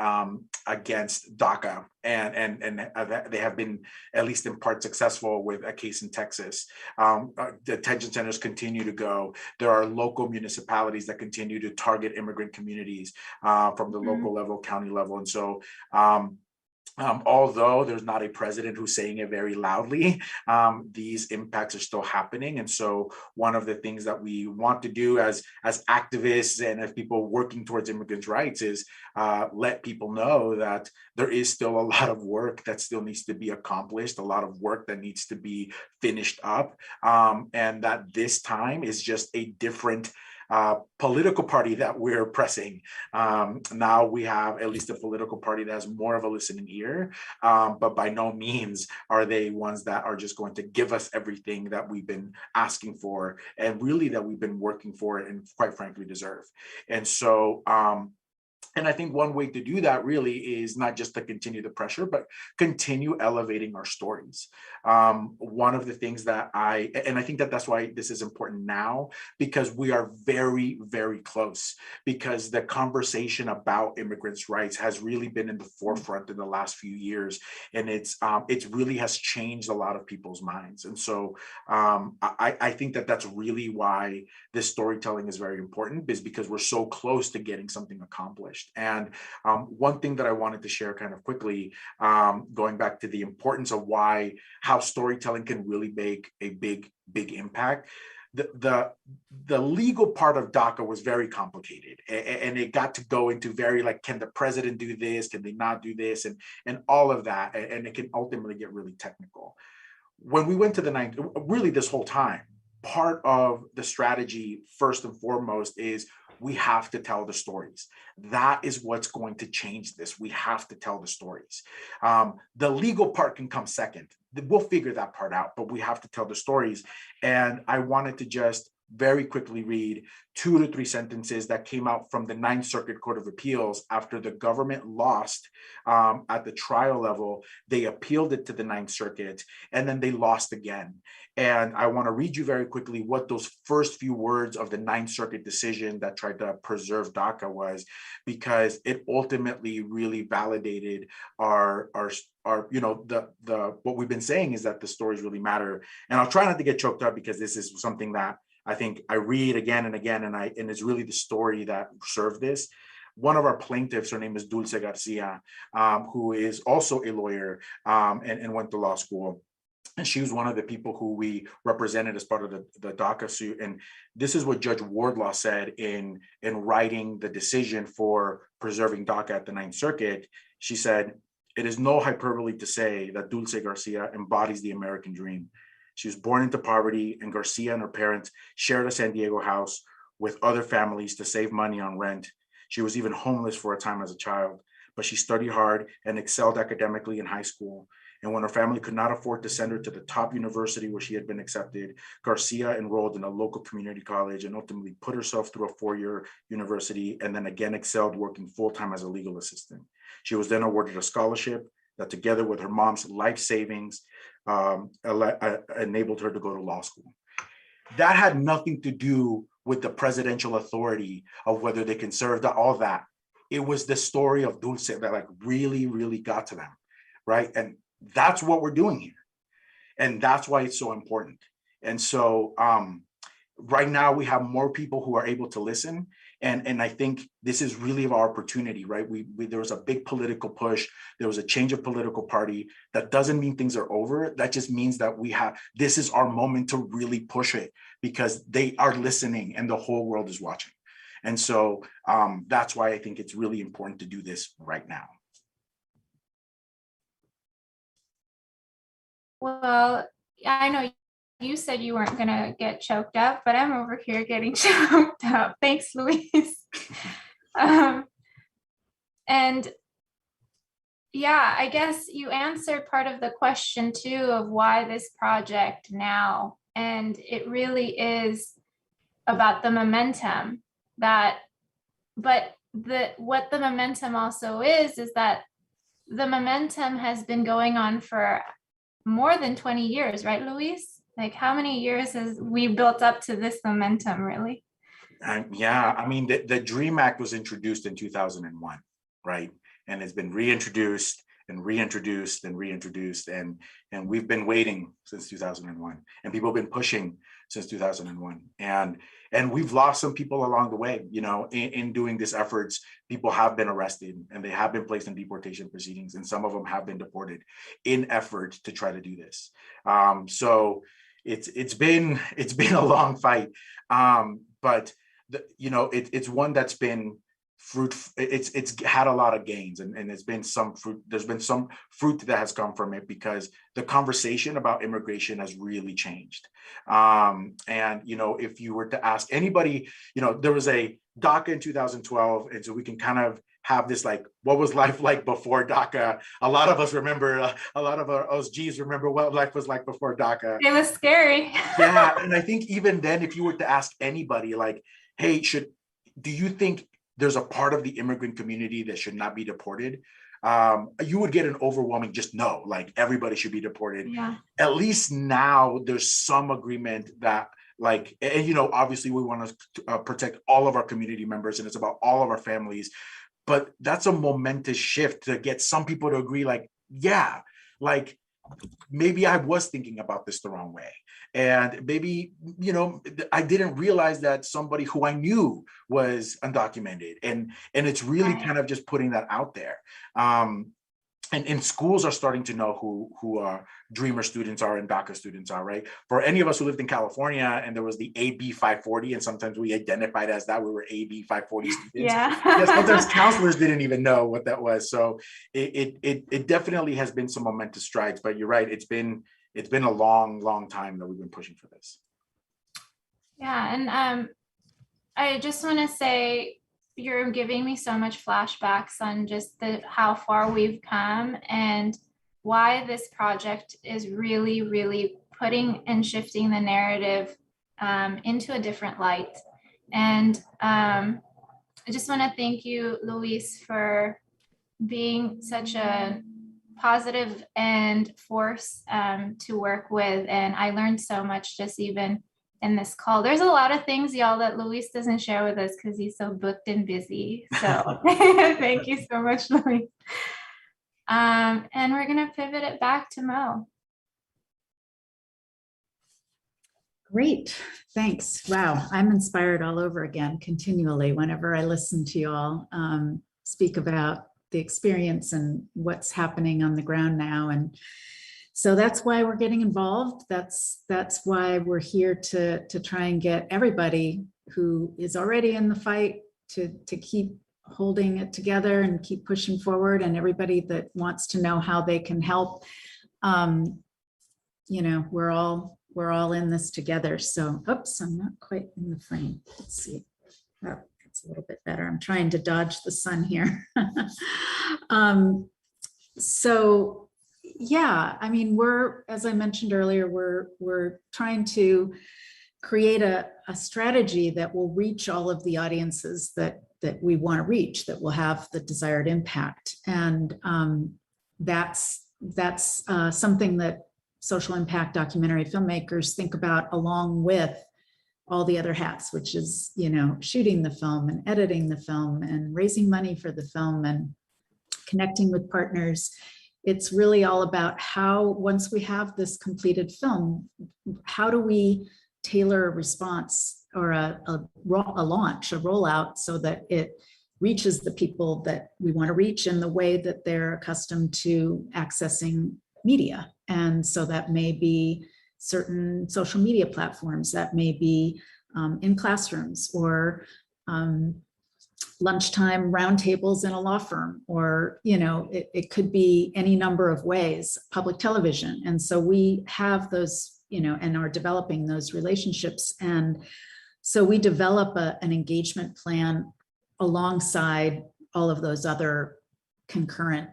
against DACA, and they have been at least in part successful with a case in Texas. Detention centers continue to go. There are local municipalities that continue to target immigrant communities from the local level, county level, and so. Although there's not a president who's saying it very loudly, these impacts are still happening. And so one of the things that we want to do as activists and as people working towards immigrants' rights is let people know that there is still a lot of work that still needs to be accomplished, a lot of work that needs to be finished up, and that this time is just a different political party that we're pressing. Now we have at least a political party that has more of a listening ear, but by no means are they ones that are just going to give us everything that we've been asking for and really that we've been working for and quite frankly deserve. And so and I think one way to do that really is not just to continue the pressure, but continue elevating our stories. One of the things that I think that that's why this is important now, because we are very, very close, because the conversation about immigrants' rights has really been in the forefront in the last few years. And it's really has changed a lot of people's minds. And so I think that that's really why this storytelling is very important, is because we're so close to getting something accomplished. And one thing that I wanted to share kind of quickly, going back to the importance of how storytelling can really make a big impact. The legal part of DACA was very complicated, and it got to go into very like, can the president do this? Can they not do this? And all of that, and it can ultimately get really technical. When we went to really this whole time, part of the strategy, first and foremost, is we have to tell the stories. That is what's going to change this. We have to tell the stories. The legal part can come second. We'll figure that part out, but we have to tell the stories. And I wanted to just very quickly read 2 to 3 sentences that came out from the 9th Circuit Court of Appeals after the government lost at the trial level. They appealed it to the 9th Circuit, and then they lost again. And I want to read you very quickly what those first few words of the 9th Circuit decision that tried to preserve DACA was, because it ultimately really validated our what we've been saying is that the stories really matter. And I'll try not to get choked up, because this is something that I think I read again and again, and it's really the story that served this. One of our plaintiffs, her name is Dulce Garcia, who is also a lawyer and went to law school. And she was one of the people who we represented as part of the DACA suit. And this is what Judge Wardlaw said in writing the decision for preserving DACA at the Ninth Circuit. She said, "It is no hyperbole to say that Dulce Garcia embodies the American dream. She was born into poverty, and Garcia and her parents shared a San Diego house with other families to save money on rent. She was even homeless for a time as a child, but she studied hard and excelled academically in high school. And when her family could not afford to send her to the top university where she had been accepted, Garcia enrolled in a local community college and ultimately put herself through a 4-year university, and then again excelled working full-time as a legal assistant. She was then awarded a scholarship that, together with her mom's life savings, enabled her to go to law school." That had nothing to do with the presidential authority of whether they can serve all that. It was the story of Dulce that like really, really got to them, right? And that's what we're doing here. And that's why it's so important. And so right now we have more people who are able to listen. And I think this is really our opportunity, right? There was a big political push. There was a change of political party. That doesn't mean things are over. That just means that this is our moment to really push it, because they are listening and the whole world is watching. And so that's why I think it's really important to do this right now. Well, I know you said you weren't going to get choked up, but I'm over here getting choked up. Thanks, Luis. And yeah, I guess you answered part of the question too of why this project now. And it really is about the momentum what the momentum also is that the momentum has been going on for more than 20 years, right, Luis? Like, how many years has we built up to this momentum, really? Yeah, I mean, the DREAM Act was introduced in 2001, right? And it's been reintroduced and reintroduced and reintroduced. And we've been waiting since 2001. And people have been pushing since 2001. And we've lost some people along the way. You know, in doing these efforts, people have been arrested and they have been placed in deportation proceedings. And some of them have been deported in effort to try to do this. So it's been a long fight. But it's one that's been it's had a lot of gains, and there's been some fruit that has come from it, because the conversation about immigration has really changed. And if you were to ask anybody, there was a DACA in 2012, and so we can kind of have this, like, what was life like before DACA? A lot of us remember, a lot of our OGs remember what life was like before DACA. It was scary. Yeah, and I think even then, if you were to ask anybody, like, hey, do you think there's a part of the immigrant community that should not be deported? You would get an overwhelming just no, like everybody should be deported. Yeah. At least now there's some agreement that, like, and obviously we want to protect all of our community members, and it's about all of our families. But that's a momentous shift to get some people to agree, like, yeah, like maybe I was thinking about this the wrong way. And maybe, I didn't realize that somebody who I knew was undocumented. And it's really kind of just putting that out there. And schools are starting to know who Dreamer students are and DACA students are, right? For any of us who lived in California and there was the AB 540, and sometimes we identified as that, we were AB 540 students. Yeah. Sometimes counselors didn't even know what that was. So it definitely has been some momentous strides, but you're right. It's been a long, long time that we've been pushing for this. Yeah, and I just want to say, you're giving me so much flashbacks on just how far we've come and why this project is really, really putting and shifting the narrative into a different light. And I just want to thank you, Luis, for being such a positive and force to work with. And I learned so much just even in this call. There's a lot of things, y'all, that Luis doesn't share with us because he's so booked and busy. So thank you so much, Luis. And we're going to pivot it back to Mo. Great, thanks. Wow, I'm inspired all over again, continually, whenever I listen to you all speak about the experience and what's happening on the ground now. And so that's why we're getting involved. That's why we're here to try and get everybody who is already in the fight to keep holding it together and keep pushing forward, and everybody that wants to know how they can help. You know, we're all in this together. So, oops, I'm not quite in the frame. Let's see. Oh, it's a little bit better. I'm trying to dodge the sun here. So yeah, I mean, as I mentioned earlier, we're trying to create a strategy that will reach all of the audiences that we want to reach, that will have the desired impact. And that's something that social impact documentary filmmakers think about, along with all the other hats, which is, you know, shooting the film and editing the film and raising money for the film and connecting with partners. It's really all about how, once we have this completed film, how do we tailor a response or a launch, a rollout, so that it reaches the people that we want to reach in the way that they're accustomed to accessing media. And so that may be certain social media platforms, that may be in classrooms, or lunchtime roundtables in a law firm, or, you know, it could be any number of ways, public television. And so we have those, you know, and are developing those relationships. And so we develop an engagement plan alongside all of those other concurrent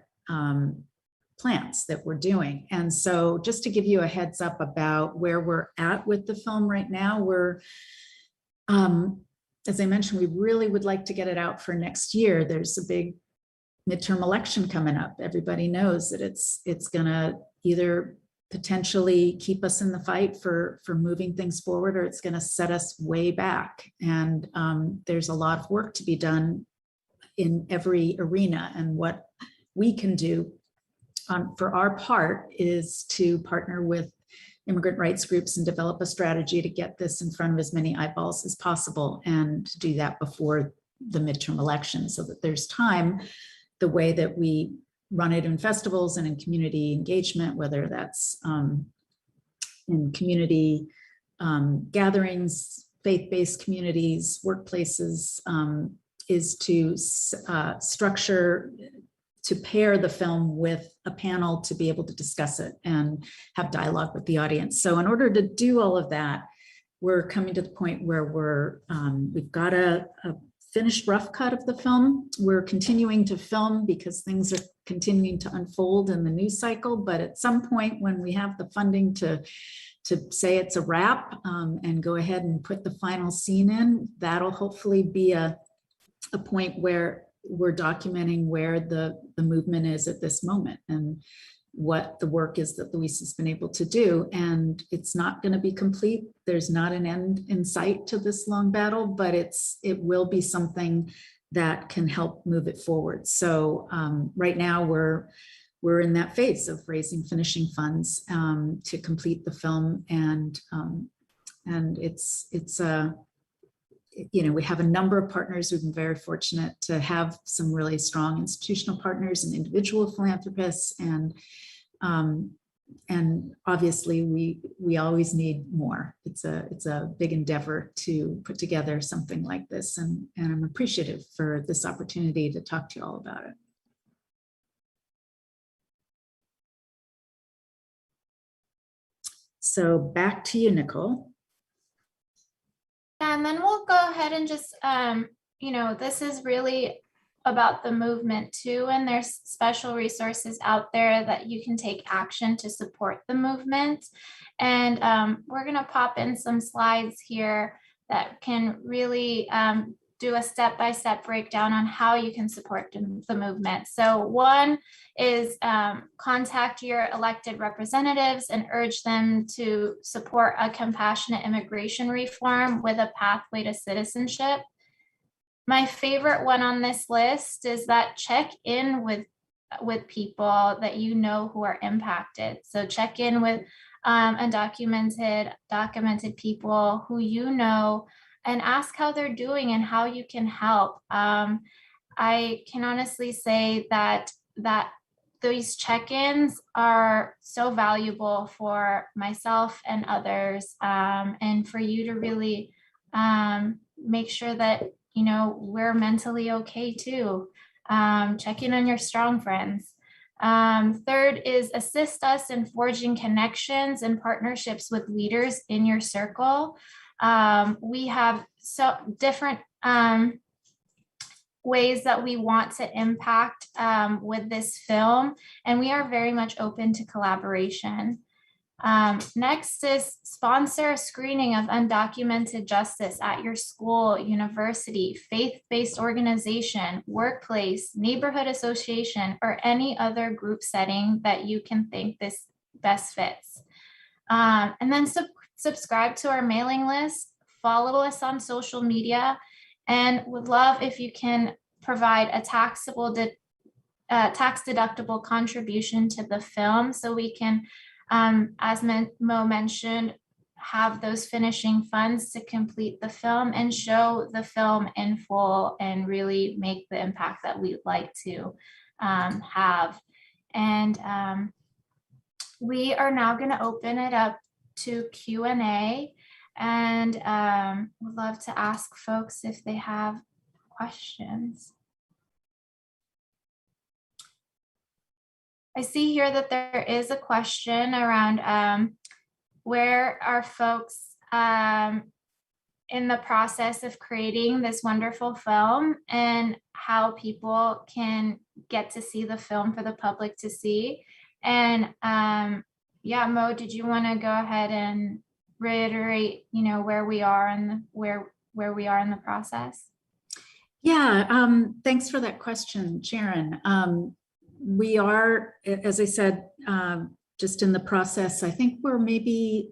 plans that we're doing. And so just to give you a heads up about where we're at with the film right now, we're, as I mentioned, we really would like to get it out for next year. There's a big midterm election coming up. Everybody knows that it's gonna either potentially keep us in the fight for moving things forward, or it's gonna set us way back. And there's a lot of work to be done in every arena. And what we can do for our part is to partner with immigrant rights groups and develop a strategy to get this in front of as many eyeballs as possible, and to do that before the midterm election, so that there's time, the way that we run it in festivals and in community engagement, whether that's in community gatherings, faith-based communities, workplaces, is to structure, to pair the film with a panel to be able to discuss it and have dialogue with the audience. So in order to do all of that, we're coming to the point where we've got a finished rough cut of the film. We're continuing to film because things are continuing to unfold in the news cycle. But at some point, when we have the funding to say it's a wrap and go ahead and put the final scene in, that'll hopefully be a point where we're documenting where the movement is at this moment and what the work is that Luis has been able to do. And it's not going to be complete. There's not an end in sight to this long battle, but it will be something that can help move it forward. So right now we're in that phase of raising finishing funds to complete the film, and it's you know, we have a number of partners. We've been very fortunate to have some really strong institutional partners and individual philanthropists, and obviously we always need more. It's a big endeavor to put together something like this, and I'm appreciative for this opportunity to talk to you all about it. So back to you, Nicole. And then we'll go ahead and just, you know, this is really about the movement too, and there's special resources out there that you can take action to support the movement. And we're going to pop in some slides here that can really do a step-by-step breakdown on how you can support the movement. So one is contact your elected representatives and urge them to support a compassionate immigration reform with a pathway to citizenship. My favorite one on this list is that check in with people that you know who are impacted. So check in with documented people who you know, and ask how they're doing and how you can help. I can honestly say that these check-ins are so valuable for myself and others, and for you to really make sure that, you know, we're mentally okay too. Check in on your strong friends. Third is assist us in forging connections and partnerships with leaders in your circle. We have so different ways that we want to impact with this film, and we are very much open to collaboration. Next is sponsor a screening of Undocumented Justice at your school, university, faith-based organization, workplace, neighborhood association, or any other group setting that you can think this best fits. And then subscribe to our mailing list, follow us on social media, and would love if you can provide a tax deductible contribution to the film so we can, as Mo mentioned, have those finishing funds to complete the film and show the film in full and really make the impact that we'd like to have. And we are now going to open it up to Q&A, and would love to ask folks if they have questions. I see here that there is a question around where are folks in the process of creating this wonderful film and how people can get to see the film for the public to see. And yeah, Mo, did you want to go ahead and reiterate, you know, where we are in where we are in the process? Yeah, thanks for that question, Sharon. We are, as I said, just in the process. I think we're maybe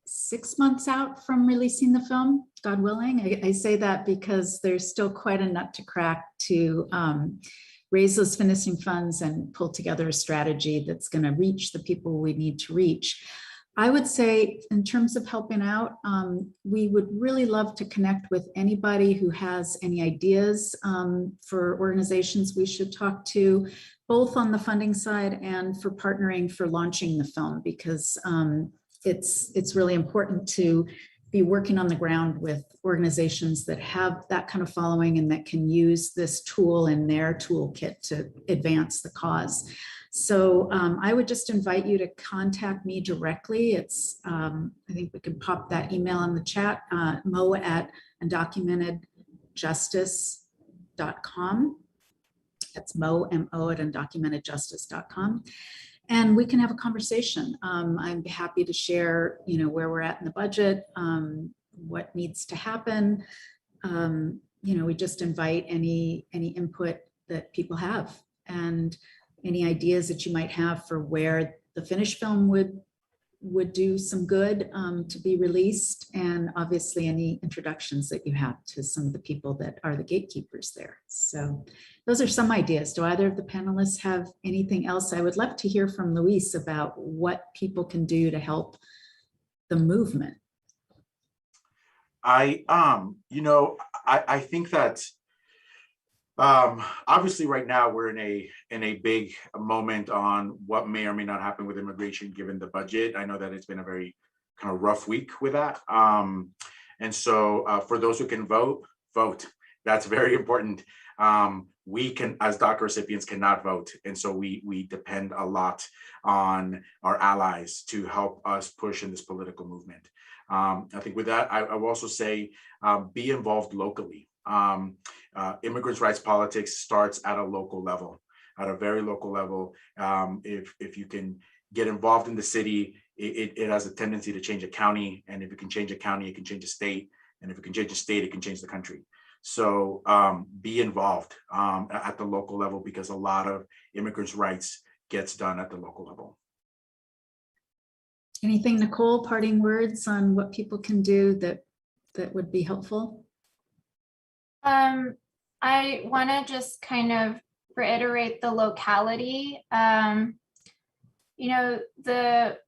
6 months out from releasing the film, God willing. I say that because there's still quite a nut to crack to raise those finishing funds and pull together a strategy that's going to reach the people we need to reach. I would say in terms of helping out, we would really love to connect with anybody who has any ideas for organizations we should talk to, both on the funding side and for partnering for launching the film, because it's really important to be working on the ground with organizations that have that kind of following and that can use this tool in their toolkit to advance the cause. So I would just invite you to contact me directly. It's, I think we can pop that email in the chat, Mo at undocumentedjustice.com. That's Mo, M-O at undocumentedjustice.com. And we can have a conversation. I'm happy to share, you know, where we're at in the budget, what needs to happen. You know, we just invite any input that people have and any ideas that you might have for where the finished film would do some good to be released, and obviously any introductions that you have to some of the people that are the gatekeepers there. So those are some ideas. Do either of the panelists have anything else? I would love to hear from Luis about what people can do to help the movement. I think that obviously right now we're in a big moment on what may or may not happen with immigration given the budget. I know that it's been a very kind of rough week with that. And so for those who can vote. That's very important. We can, as DACA recipients, cannot vote. And so we depend a lot on our allies to help us push in this political movement. I think with that, I will also say, be involved locally. Immigrants' rights politics starts at a local level, at a very local level. If you can get involved in the city, it has a tendency to change a county. And if it can change a county, it can change a state. And if it can change a state, it can change the country. So be involved at the local level, because a lot of immigrants' rights gets done at the local level. Anything, Nicole, parting words on what people can do that would be helpful? I want to just kind of reiterate the locality. You know, the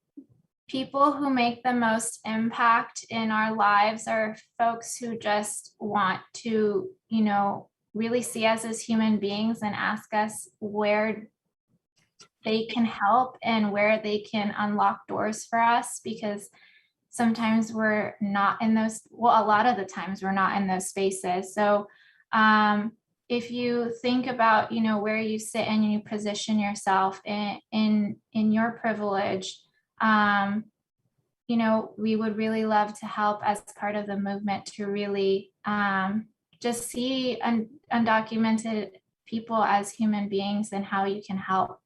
people who make the most impact in our lives are folks who just want to, you know, really see us as human beings and ask us, where they can help and where they can unlock doors for us, because sometimes we're not in those, well, a lot of the times we're not in those spaces. So if you think about, you know, where you sit and you position yourself in your privilege, you know, we would really love to help as part of the movement to really just see undocumented people as human beings and how you can help.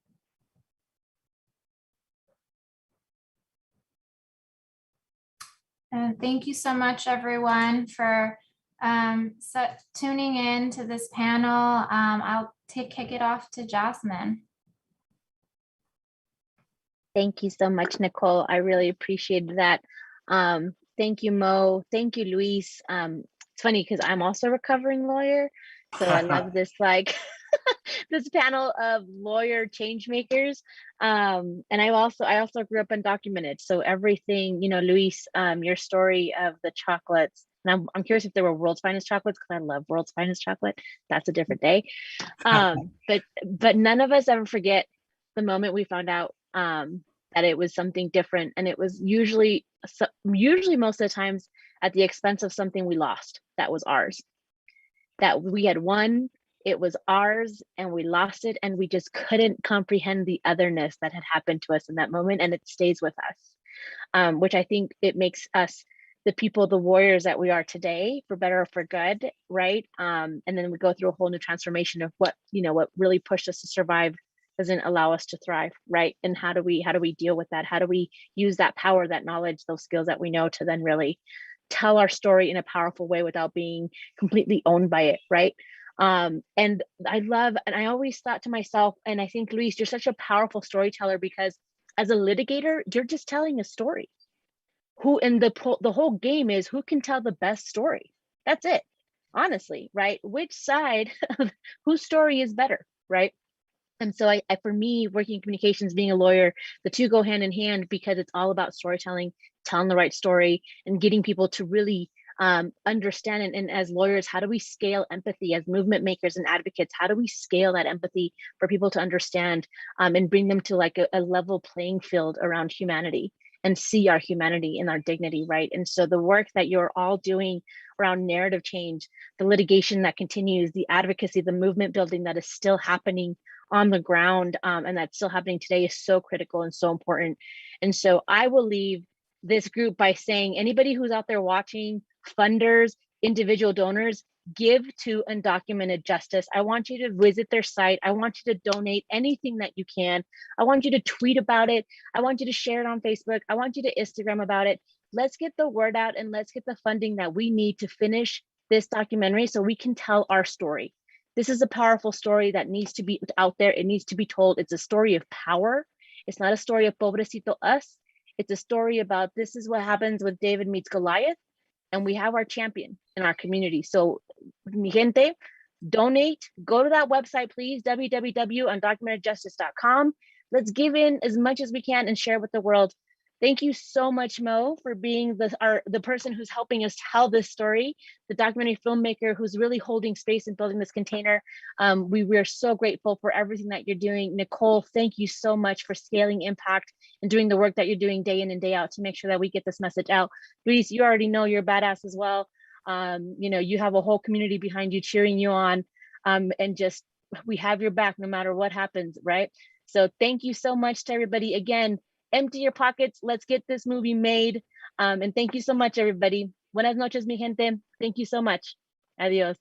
And thank you so much, everyone, for tuning in to this panel. I'll kick it off to Jasmine. Thank you so much, Nicole. I really appreciated that. Thank you, Mo. Thank you, Luis. It's funny because I'm also a recovering lawyer. So I love this, like, this panel of lawyer change makers. And I also grew up undocumented. So everything, you know, Luis, your story of the chocolates, and I'm curious if there were World's Finest Chocolates, because I love World's Finest Chocolate. That's a different day. But none of us ever forget the moment we found out that it was something different. And it was usually most of the times at the expense of something we lost that was ours. That we had won, it was ours, and we lost it, and we just couldn't comprehend the otherness that had happened to us in that moment, and it stays with us, which I think it makes us the people, the warriors that we are today, for better or for good, right? And then we go through a whole new transformation of what really pushed us to survive doesn't allow us to thrive, right? And how do we deal with that? How do we use that power, that knowledge, those skills that we know to then really tell our story in a powerful way without being completely owned by it, right? And I always thought to myself, and I think, Luis, you're such a powerful storyteller, because as a litigator, you're just telling a story. The whole game is who can tell the best story. That's it, honestly, right? Which side, whose story is better, right? And so for me, working in communications, being a lawyer, the two go hand in hand, because it's all about storytelling, telling the right story, and getting people to really understand. And as lawyers, how do we scale empathy? As movement makers and advocates, how do we scale that empathy for people to understand and bring them to like a level playing field around humanity and see our humanity and our dignity, right? And so the work that you're all doing around narrative change, the litigation that continues, the advocacy, the movement building that is still happening on the ground, and that's still happening today, is so critical and so important. And so I will leave this group by saying, anybody who's out there watching, funders, individual donors, give to Undocumented Justice. I want you to visit their site. I want you to donate anything that you can. I want you to tweet about it. I want you to share it on Facebook. I want you to Instagram about it. Let's get the word out, and let's get the funding that we need to finish this documentary so we can tell our story. This is a powerful story that needs to be out there. It needs to be told. It's a story of power. It's not a story of pobrecito us. It's a story about this is what happens when David meets Goliath, and we have our champion in our community. So, mi gente, donate. Go to that website, please, www.undocumentedjustice.com. Let's give in as much as we can and share with the world. Thank you so much, Mo, for being the person who's helping us tell this story, the documentary filmmaker who's really holding space and building this container. We are so grateful for everything that you're doing. Nicole, thank you so much for scaling impact and doing the work that you're doing day in and day out to make sure that we get this message out. Luis, you already know you're a badass as well. You have a whole community behind you cheering you on, and just, we have your back no matter what happens, right? So thank you so much to everybody. Again, empty your pockets. Let's get this movie made. And thank you so much, everybody. Buenas noches, mi gente. Thank you so much. Adios.